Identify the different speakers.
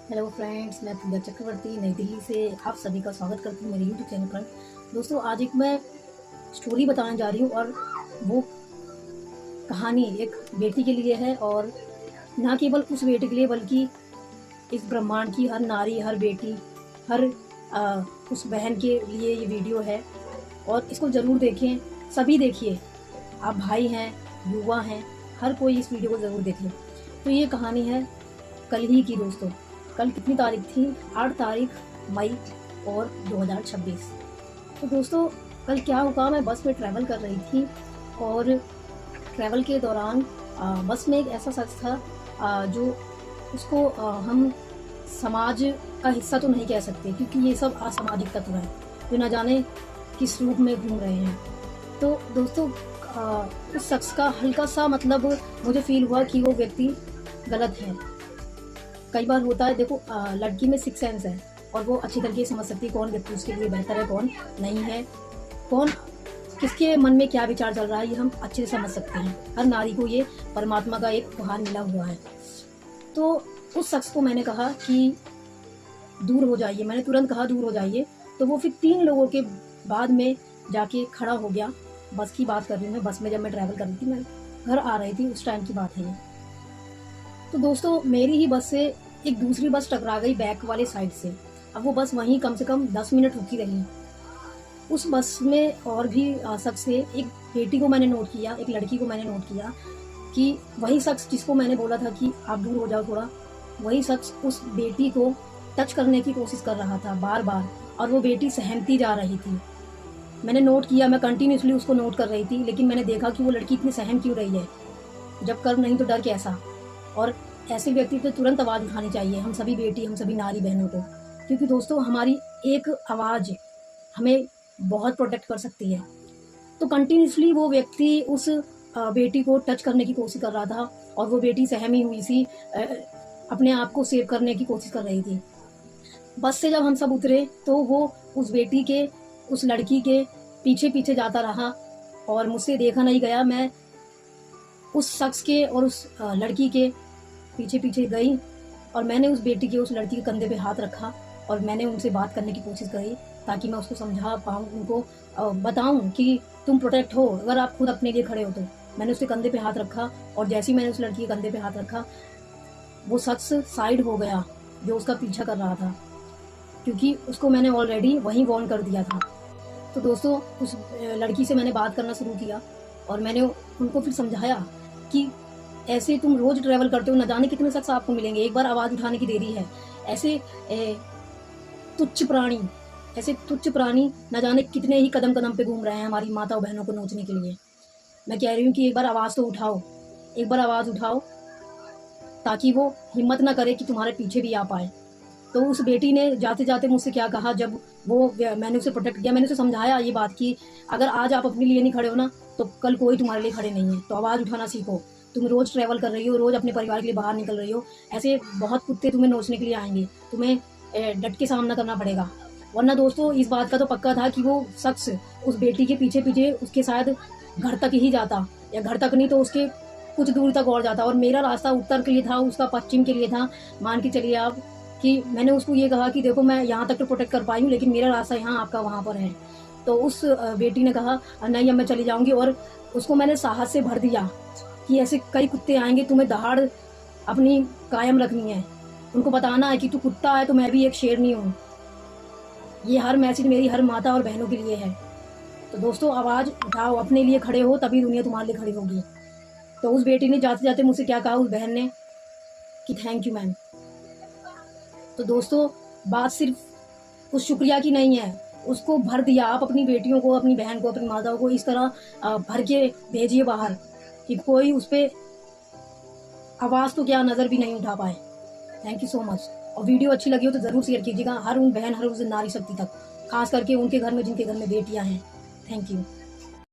Speaker 1: Hello friends, मैं पूजा चक्रवर्ती नई दिल्ली से आप सभी का स्वागत करती हूँ मेरे यूट्यूब चैनल पर। दोस्तों, आज एक मैं स्टोरी बताने जा रही हूँ और वो कहानी एक बेटी के लिए है, और ना केवल उस बेटी के लिए बल्कि इस ब्रह्मांड की हर नारी, हर बेटी, हर उस बहन के लिए ये वीडियो है। और इसको ज़रूर देखें, सभी देखिए। आप भाई हैं, युवा हैं, हर कोई इस वीडियो को ज़रूर देखें। तो ये कहानी है कल ही की। दोस्तों, कल कितनी तारीख थी? 8 तारीख मई और 2026। तो दोस्तों, कल क्या हुआ, मैं बस में ट्रैवल कर रही थी और ट्रैवल के दौरान बस में एक ऐसा शख्स था जो उसको हम समाज का हिस्सा तो नहीं कह सकते, क्योंकि ये सब असामाजिक तत्व हैं जो न जाने किस रूप में घूम रहे हैं। तो दोस्तों, उस शख्स का हल्का सा मतलब मुझे फील हुआ कि वो व्यक्ति गलत है। कई बार होता है, देखो, लड़की में सिक्स सेंस है और वो अच्छी तरीके से समझ सकती है कौन व्यक्ति उसके लिए बेहतर है, कौन नहीं है, कौन किसके मन में क्या विचार चल रहा है, ये हम अच्छे से समझ सकते हैं। हर नारी को ये परमात्मा का एक उपहार मिला हुआ है। तो उस शख्स को मैंने कहा कि दूर हो जाइए, मैंने तुरंत कहा दूर हो जाइए। तो वो फिर 3 लोगों के बाद में जाके खड़ा हो गया। बस की बात कर रही हूँ मैं, बस में जब मैं ट्रैवल कर रही थी, मैं घर आ रही थी, उस टाइम की बात है ये। तो दोस्तों, मेरी ही बस से एक दूसरी बस टकरा गई बैक वाले साइड से। अब वो बस वहीं कम से कम 10 मिनट रुकी रही। उस बस में और भी शख्स थे। एक बेटी को मैंने नोट किया, एक लड़की को मैंने नोट किया कि वही शख्स जिसको मैंने बोला था कि आप दूर हो जाओ थोड़ा, वही शख्स उस बेटी को टच करने की कोशिश कर रहा था बार बार, और वो बेटी सहमती जा रही थी। मैंने नोट किया, मैं कंटिन्यूसली उसको नोट कर रही थी, लेकिन मैंने देखा कि वो लड़की इतनी सहम क्यों रही है। जब कर्म नहीं तो डर कैसा। और ऐसे व्यक्ति पे तुरंत आवाज़ उठानी चाहिए, हम सभी बेटी, हम सभी नारी बहनों को, क्योंकि दोस्तों हमारी एक आवाज़ हमें बहुत प्रोटेक्ट कर सकती है। तो कंटिन्यूसली वो व्यक्ति उस बेटी को टच करने की कोशिश कर रहा था, और वो बेटी सहमी हुई सी अपने आप को सेव करने की कोशिश कर रही थी। बस से जब हम सब उतरे तो वो उस बेटी के, उस लड़की के पीछे पीछे जाता रहा और मुझसे देखा नहीं गया। मैं उस शख्स के और उस लड़की के पीछे पीछे गई और मैंने उस बेटी के, उस लड़की के कंधे पे हाथ रखा और मैंने उनसे बात करने की कोशिश करी, ताकि मैं उसको समझा पाऊँ, उनको बताऊँ कि तुम प्रोटेक्ट हो अगर आप खुद अपने लिए खड़े हो। तो मैंने उसके कंधे पे हाथ रखा, और जैसे ही मैंने उस लड़की के कंधे पे हाथ रखा, वो शख्स साइड हो गया जो उसका पीछा कर रहा था, क्योंकि उसको मैंने ऑलरेडी वहीं वार्न कर दिया था। तो दोस्तों, उस लड़की से मैंने बात करना शुरू किया और मैंने उनको फिर समझाया कि ऐसे तुम रोज ट्रैवल करते हो, न जाने कितने शख्स आपको मिलेंगे, एक बार आवाज़ उठाने की देरी है। ऐसे तुच्छ प्राणी, ऐसे तुच्छ प्राणी न जाने कितने ही कदम कदम पे घूम रहे हैं हमारी माता और बहनों को नोचने के लिए। मैं कह रही हूँ कि एक बार आवाज़ तो उठाओ, एक बार आवाज़ उठाओ, ताकि वो हिम्मत ना करे कि तुम्हारे पीछे भी आ पाए। तो उस बेटी ने जाते जाते मुझसे क्या कहा, जब वो मैंने उसे प्रोटेक्ट किया, मैंने उसे समझाया ये बात कि अगर आज आप अपने लिए नहीं खड़े हो ना, तो कल कोई तुम्हारे लिए खड़े नहीं है। तो आवाज़ उठाना सीखो। तुम रोज़ ट्रैवल कर रही हो, रोज़ अपने परिवार के लिए बाहर निकल रही हो, ऐसे बहुत कुत्ते तुम्हें नोचने के लिए आएंगे, तुम्हें डट के सामना करना पड़ेगा। वरना दोस्तों, इस बात का तो पक्का था कि वो शख्स उस बेटी के पीछे पीछे उसके शायद घर तक ही जाता, या घर तक नहीं तो उसके कुछ दूर तक और जाता। और मेरा रास्ता उत्तर के लिए था, उसका पश्चिम के लिए था। मान के चलिए आप कि मैंने उसको ये कहा कि देखो, मैं यहाँ तक तो प्रोटेक्ट कर पाई हूँ, लेकिन मेरा रास्ता यहाँ, आपका वहाँ पर है। तो उस बेटी ने कहा नहीं, अब मैं चली जाऊँगी। और उसको मैंने साहस से भर दिया कि ऐसे कई कुत्ते आएंगे, तुम्हें दहाड़ अपनी कायम रखनी है, उनको बताना है कि तू कुत्ता है तो मैं भी एक शेरनी हूँ। ये हर मैसेज मेरी हर माता और बहनों के लिए है। तो दोस्तों, आवाज़ उठाओ, अपने लिए खड़े हो, तभी दुनिया तुम्हारे लिए खड़ी होगी। तो उस बेटी ने जाते जाते मुझसे क्या कहा, उस बहन ने, कि थैंक यू मैम। तो दोस्तों, बात सिर्फ उस शुक्रिया की नहीं है, उसको भर दिया। आप अपनी बेटियों को, अपनी बहन को, अपनी माताओं को इस तरह भर के भेजिए बाहर कि कोई उस पर आवाज़ तो क्या, नज़र भी नहीं उठा पाए। Thank you so much. और वीडियो अच्छी लगी हो तो ज़रूर शेयर कीजिएगा, हर उन बहन, हर उस नारी शक्ति तक, खास करके उनके घर में जिनके घर में बेटियां हैं। Thank you.